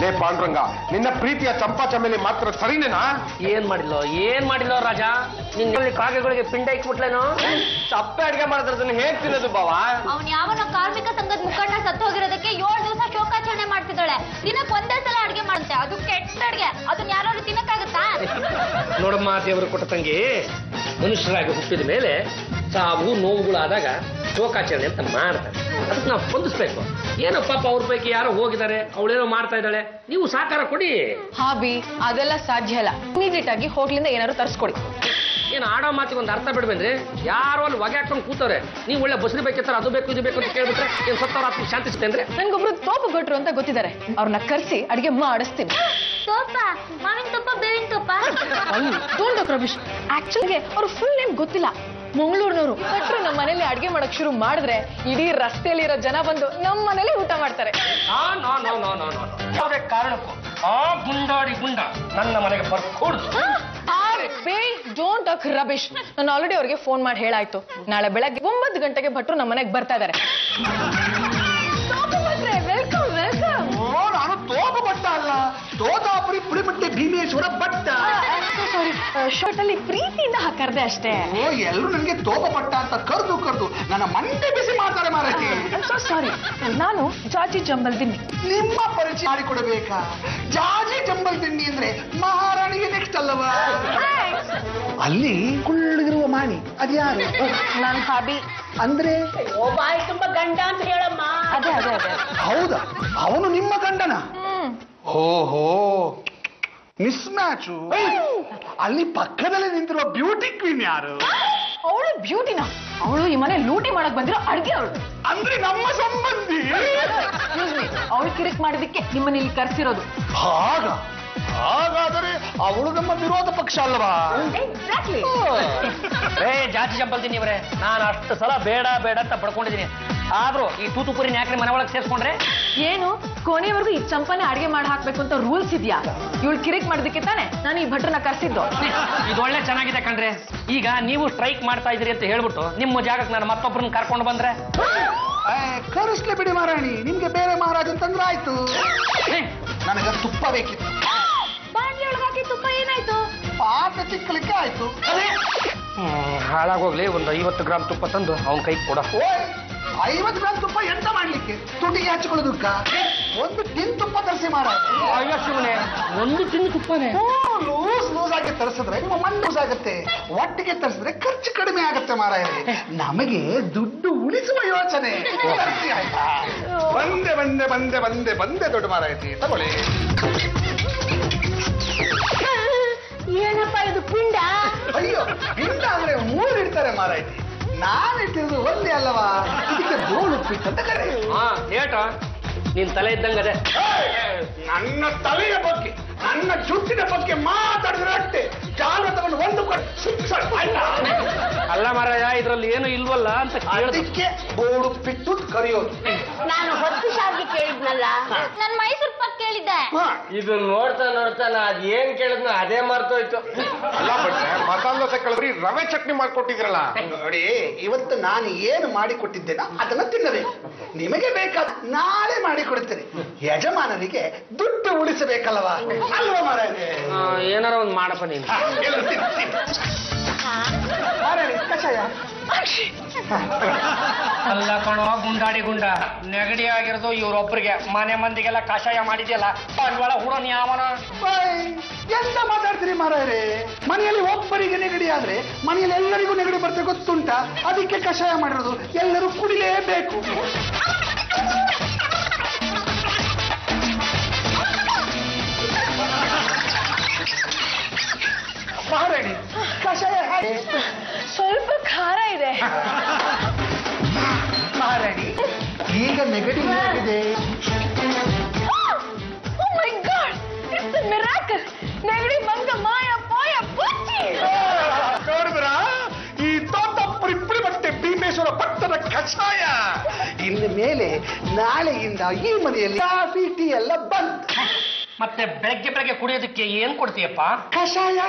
ಲೇ ಪಾಂಡುರಂಗ, ನಿನ್ನ ಪ್ರೀತಿಯ ಚಂಪಾ ಚಮೇಲಿ ಮಾತ್ರ ಸರಿನೇನಾ? ಏನ್ ಮಾಡಿಲ್ಲ ರಾಜ, ನಿನ್ನಲ್ಲಿ ಕಾಗೆಗಳಿಗೆ ಪಿಂಡ ಇಕ್ಬಿಟ್ಲೇನೋ? ಸಪ್ಪೆ ಅಡಿಗೆ ಮಾಡಿದ್ರದನ್ನ ಹೇಗ್ ತಿನ್ನೋದು ಬಾವ? ಅವ್ನು ಯಾವನ ಕಾರ್ಮಿಕ ಸಂಘದ ಮುಖಂಡ ಸತ್ತು ಹೋಗಿರೋದಕ್ಕೆ 7 ದಿವಸ ಶೋಕಾಚರಣೆ ಮಾಡ್ತಿದ್ದಾಳೆ. ದಿನಕ್ಕೆ ಒಂದೇ ಸಲ ಅಡಿಗೆ ಮಾಡುತ್ತೆ, ಅದು ಕೆಟ್ಟ ಅಡಿಗೆ. ಅದನ್ನ ಯಾರು ತಿನ್ನಕ್ಕಾಗತ್ತಾ? ನೋಡಮ್ಮ ದೇವರು ಕೊಟ್ಟ ತಂಗಿ, ಮನುಷ್ಯರಾಗಿ ಹುಟ್ಟಿದ ಮೇಲೆ ಸಾವು ನೋವುಗಳಾದಾಗ ಶೋಕಾಚರಣೆ ಅಂತ ಮಾಡ್ತಾರೆ. ಅದಕ್ಕೆ ನಾವು ಹೊಂದಿಸ್ಬೇಕು. ಏನೋ ಪಾಪ ಅವ್ರ ಪೈಕಿ ಯಾರೋ ಹೋಗಿದ್ದಾರೆ, ಅವಳೇನೋ ಮಾಡ್ತಾ ಇದ್ದಾಳೆ, ನೀವು ಸಹಕಾರ ಕೊಡಿ. ಹಾಬಿ ಅದೆಲ್ಲ ಸಾಧ್ಯ ಇಲ್ಲ. ಇಮಿಡಿಯೇಟ್ ಆಗಿ ಹೋಟ್ಲಿಂದ ಏನಾದ್ರು ತರಿಸ್ಕೊಡಿ. ಏನು ಆಡೋ ಮಾತಿಗೆ ಒಂದು ಅರ್ಥ ಬಿಡ್ಬೇನ್ರಿ. ಯಾರೋ ಅಲ್ಲಿ ಹೊಗೆ ಹಾಕೊಂಡು ಕೂತವ್ರೆ, ನೀವು ಒಳ್ಳೆ ಬಸ್ರಿ ಬೇಕಿರ್ತಾರೆ, ಅದು ಬೇಕು ಇದು ಬೇಕು ಅಂತ ಕೇಳ್ಬಿಟ್ರೆ ಏನು ಸತ್ತವ್ರ ಆತ್ಮ ಶಾಂತಿ ಸಿಗ್ತೇನ್ರಿ? ನನ್ಗೊಬ್ರು ತೋಪು ಕೊಟ್ರು ಅಂತ ಗೊತ್ತಿದ್ದಾರೆ, ಅವ್ರನ್ನ ಕರ್ಸಿ ಅಡಿಗೆ ಮಾಡಿಸ್ತೀನಿ. ತುಪ್ಪ, ಮಾವಿನ ತುಪ್ಪ, ಬೇವಿನ ತುಪ್ಪ. ಡೋಂಟ್ ರಮೇಶ್, ಆಕ್ಚುಲಿ ಅವ್ರ ಫುಲ್ ನೇಮ್ ಗೊತ್ತಿಲ್ಲ. ಮಂಗಳೂರಿನವರು ಭಟ್ರು ನಮ್ಮ ಮನೇಲಿ ಅಡಿಗೆ ಮಾಡಕ್ ಶುರು ಮಾಡಿದ್ರೆ ಇಡೀ ರಸ್ತೆಯಲ್ಲಿ ಇರೋ ಜನ ಬಂದು ನಮ್ಮ ಮನೇಲಿ ಊಟ ಮಾಡ್ತಾರೆ. ಯಾವುದೇ ಕಾರಣಕ್ಕೂ ಆ ಗುಂಡಾಡಿ ಗುಂಡ ನನ್ನ ಮನೆಗೆ ಬರ್ಕೂಡ್ದು. Don't talk Ramesh. ನಾನು ಆಲ್ರೆಡಿ ಅವ್ರಿಗೆ ಫೋನ್ ಮಾಡಿ ಹೇಳಾಯ್ತು, ನಾಳೆ ಬೆಳಗ್ಗೆ 9 ಗಂಟೆಗೆ ಭಟ್ರು ನಮ್ಮ ಮನೆಗೆ ಬರ್ತಾ ಇದಾರೆ. Welcome welcome. ನಾನು ತೋಪ ಭಟ್ಟ ಅಲ್ಲ, ತೋತಾಪುರಿ ಪುಳಿಮಟ್ಟೆ ಭೀಮೇಶ್ವರ ಭಟ್ಟ. ಸಾರಿ, ಶರ್ಟ್ ಅಲ್ಲಿ ಪ್ರೀತಿಯಿಂದ ಕರೆದೆ ಅಷ್ಟೇ. ಎಲ್ಲರೂ ನನಗೆ ತೋಪ ಭಟ್ಟ ಅಂತ ಕರೆದು ನನ್ನ ಮಂಡೆ ಬಿಸಿ ಮಾಡ್ತಾರೆ ಮಾರಕ್ಕೆ. ಸಾರಿ, ನಾನು ಜಾಜಿ ಜಂಬಲ್ ದಿನ್ನಿ. ನಿಮ್ಮ ಪರಿಚಯ ಮಾಡಿಕೊಡಬೇಕಾ? ಜಾಜಿ ಜಂಬಲ್ ದಿನ್ನಿ ಅಂದ್ರೆ ಮಹಾರಾಣಿಗೆ ನೆಕ್ಸ್ಟ್ ಅಲ್ಲವಾ? ಅಲ್ಲಿ ಕುಳ್ಳಿರುವ ಮಾಣಿ ಅದ್ಯಾರು? ನಾನು ಹಾಬಿ. ಅಂದ್ರೆ ಬಾಯಿ ತುಂಬಾ ಗಂಡ ಅಂತ ಹೇಳಮ್ಮ. ಅದೇ ಅದೇ ಅದೇ. ಹೌದಾ? ಅವನು ನಿಮ್ಮ ಗಂಡನ? ಓಹೋ, ಮಿಸ್ ಮ್ಯಾಚು. ಅಲ್ಲಿ ಪಕ್ಕದಲ್ಲಿ ನಿಂತಿರುವ ಬ್ಯೂಟಿ ಕ್ವೀನ್ ಯಾರು? ಅವಳು ಬ್ಯೂಟಿನ? ಅವಳು ಈ ಮನೆ ಲೂಟಿ ಮಾಡಕ್ ಬಂದಿರೋ ಅಡ್ಗೆ ಅವಳು. ಅಂದ್ರೆ ನಮ್ಮ ಸಂಬಂಧಿ. ಅವಳು ಕಿರಿಕ್ ಮಾಡಿದಕ್ಕೆ ನಿಮ್ಮನ್ನ ಇಲ್ಲಿ ಕರ್ಸಿರೋದು. ಹಾಗಾದರೆ ಅವಳು ನಮ್ಮ ವಿರೋಧ ಪಕ್ಷ ಅಲ್ವಾ? ಎಕ್ಸಾಕ್ಟ್ಲಿ. ಜಾತಿ ಚಂಪಲ್ತೀನಿ ಇವರೇ, ನಾನು ಅಷ್ಟು ಸಲ ಬೇಡ ಬೇಡ ಅಂತ ಪಡ್ಕೊಂಡಿದ್ದೀನಿ. ಆದ್ರೂ ಈ ತೂತುಪುರಿನ ಯಾಕ್ರೆ ಮನೆ ಒಳಗೆ ಸೇರ್ಸ್ಕೊಂಡ್ರೆ? ಏನು ಕೊನೆವರೆಗೂ ಈ ಚಂಪನೆ ಅಡಿಗೆ ಮಾಡಿ ಹಾಕ್ಬೇಕು ಅಂತ ರೂಲ್ಸ್ ಇದೆಯಾ? ಇವಳು ಕಿರಿಕ್ ಮಾಡೋದಕ್ಕೆ ತಾನೆ ನಾನು ಈ ಭಟ್ರನ್ನ ಕರ್ಸಿದ್ದು. ಇದು ಒಳ್ಳೆ ಚೆನ್ನಾಗಿದೆ ಕಣ್ರೆ. ಈಗ ನೀವು ಸ್ಟ್ರೈಕ್ ಮಾಡ್ತಾ ಇದ್ರಿ ಅಂತ ಹೇಳ್ಬಿಟ್ಟು ನಿಮ್ಮ ಜಾಗಕ್ಕೆ ನಾನು ಮತ್ತೊಬ್ಬರನ್ನ ಕರ್ಕೊಂಡು ಬಂದ್ರೆ? ಕರೆಸ್ಲೇ ಬಿಡಿ ಮಹಾರಾಣಿ, ನಿಮ್ಗೆ ಬೇರೆ ಮಹಾರಾಜ್ ಅಂತಂದ್ರೆ ಆಯ್ತು. ನನಗೆ ತುಪ್ಪ ಬೇಕಿತ್ತು. ಬಾಂಡ್ಲಿ ಒಳಗಾಕಿ ತುಪ್ಪ ಏನಾಯ್ತು? ಪಾತ್ರೆ ತಿಕ್ಕಲಿಕ್ಕೆ ಆಯ್ತು. ಹಾಳಾಗೋಗ್ಲಿ, ಒಂದು 50 ಗ್ರಾಮ್ ತುಪ್ಪ ತಂದು ಅವನ ಕೈ ಕೊಡ. 50 ಗ್ರಾಮ್ ತುಪ್ಪ ಎಂತ ಮಾಡ್ಲಿಕ್ಕೆ? ತುಟಿಗೆ ಹಚ್ಕೊಳ್ಳೋದಕ್ಕ? ಒಂದು ಟಿನ್ ತುಪ್ಪ ತರಿಸಿ ಮಾರಾಟ. ಒಂದು ತಿಂದು ತುಪ್ಪನೇ ಲೂಸ್ ಆಗಿ ತರಿಸಿದ್ರೆ ನಿಮ್ಮ ಮಣ್ಣು ಲೂಸ್ ಆಗುತ್ತೆ, ಒಟ್ಟಿಗೆ ತರಿಸಿದ್ರೆ ಖರ್ಚು ಕಡಿಮೆ ಆಗುತ್ತೆ ಮಾರಾಯರೇ. ನಮಗೆ ದುಡ್ಡು ಉಳಿಸುವ ಯೋಚನೆ. ಆಯ್ತಾ? ಬಂದೆ ಬಂದೆ ಬಂದೆ ಬಂದೆ ಬಂದೆ ದೊಡ್ಡ ಮಾರಾಯತಿ, ತಗೊಳ್ಳಿ. ಏನಪ್ಪ ಇದು ಪಿಂಡ? ಅಯ್ಯೋ, ಪಿಂಡ ಅಂದ್ರೆ 3 ಇಡ್ತಾರೆ ಮಾರಾಯತಿ. ನಾನು ಇಟ್ಟಿರೋದು ಒಂದೇ ಅಲ್ಲವಾ? ಇದಕ್ಕೆ ಬೋಳು ಉಪ್ಪಿಟ್ಟು ಅಂತ ಕರೆ. ಏಟ ನಿನ್ ತಲೆ ಇದ್ದಂಗದೆ. ನನ್ನ ತಲೆಯ ಬಗ್ಗೆ, ನನ್ನ ಜುಟ್ಟಿನ ಬಗ್ಗೆ ಮಾತಾಡಿದ್ರೆ ಅಷ್ಟೇ ಜಾಲ ತಗೊಂಡು ಒಂದು ಅಲ್ಲ ಮಾರಾಯ, ಇದ್ರಲ್ಲಿ ಏನು ಇಲ್ವಲ್ಲ ಅಂತ ಅದಕ್ಕೆ ಬೋಳು ಪಿಟ್ಟು ಕರೆಯೋದು. ನಾನು ಹೊತ್ತು ಶಾವಿಗೆ ಕೇಳಿದ್ನಲ್ಲ, ನನ್ ಮೈಸೂರು ಪಾಕ್ ಕೇಳಿದ್ದೆ. ಇದು ನೋಡ್ತಾ ಅದ್ ಏನ್ ಕೇಳಿದ್ನ ಅದೇ ಮರ್ತೋಯ್ತು. ಅಲ್ಲ ಬಿಟ್ರೆ ಮಸಾಲೆ ದೋಸೆ ಕಳ್ರಿ ರವೆ ಚಟ್ನಿ ಮಾಡ್ಕೊಟ್ಟಿದ್ರಲ್ಲ. ನೋಡಿ, ಇವತ್ತು ನಾನು ಏನು ಮಾಡಿಕೊಟ್ಟಿದ್ದೇನೋ ಅದನ್ನ ತಿನ್ನಬೇಕು. ನಿಮಗೆ ಬೇಕಾದ ನಾಳೆ ಮಾಡಿಕೊಡ್ತೇನೆ. ಯಜಮಾನನಿಗೆ ದುಡ್ಡು ಉಳಿಸಬೇಕಲ್ವಾ? ಅಲ್ವಾ ಮಾರಾಯ? ಏನಾರ ಒಂದ್ ಮಾಡಪ್ಪ ನೀನು. ಕಷಾಯ ಅಲ್ಲ ಕಣೋ ಗುಂಡಾಡಿ ಗುಂಡ, ನೆಗಡಿ ಆಗಿರೋದು ಇವ್ರೊಬ್ರಿಗೆ, ಮನೆ ಮಂದಿಗೆಲ್ಲ ಕಷಾಯ ಮಾಡಿದ್ಯಲ್ಲ, ಬಂಡವಾಳ ಹೂಡೋನ್ ಯಾವನ? ಎಂತ ಮಾತಾಡ್ತೀರಿ ಮಾರಾಯರೇ? ಮನೆಯಲ್ಲಿ ಒಬ್ಬರಿಗೆ ನೆಗಡಿ ಆದ್ರೆ ಮನೆಯಲ್ಲಿ ಎಲ್ಲರಿಗೂ ನೆಗಡಿ ಬರ್ತದೆ ಗೊತ್ತುಂಟ. ಅದಕ್ಕೆ ಕಷಾಯ ಮಾಡಿರೋದು, ಎಲ್ಲರೂ ಕುಡಿಲೇಬೇಕು. ಮಹಾರಾಣಿ, ಕಷಾಯ ಹೇಗೆ? ಸ್ವಲ್ಪ ಖಾರ ಇದೆ. ಮಹಾರಾಣಿ, ಈಗ ನೆಗಡಿ ಹೇಗಿದೆ? Oh my God! It's a miracle! ನೆಗಡಿ ಮಂಗ ಮಾಯ ಪಾಯ ಪುಚ್ಚಿ. ನೋಡಿದ್ರ, ಈ ತೋತಾಪುರಿ ಪುಳಿಮಟ್ಟೆ ಭೀಮೇಶ್ವರ ಭಟ್ಟರ ಕಷಾಯ. ಇನ್ನು ಮೇಲೆ ನಾಳೆಯಿಂದ ಈ ಮನೆಯಲ್ಲಿ ಕಾಫಿ ಟೀ ಎಲ್ಲ ಬಂದ್. ಮತ್ತೆ ಬೆಳಗ್ಗೆ ಕುಡಿಯೋದಕ್ಕೆ ಏನ್ ಕೊಡ್ತೀಯಪ್ಪ? ಕಷಾಯ.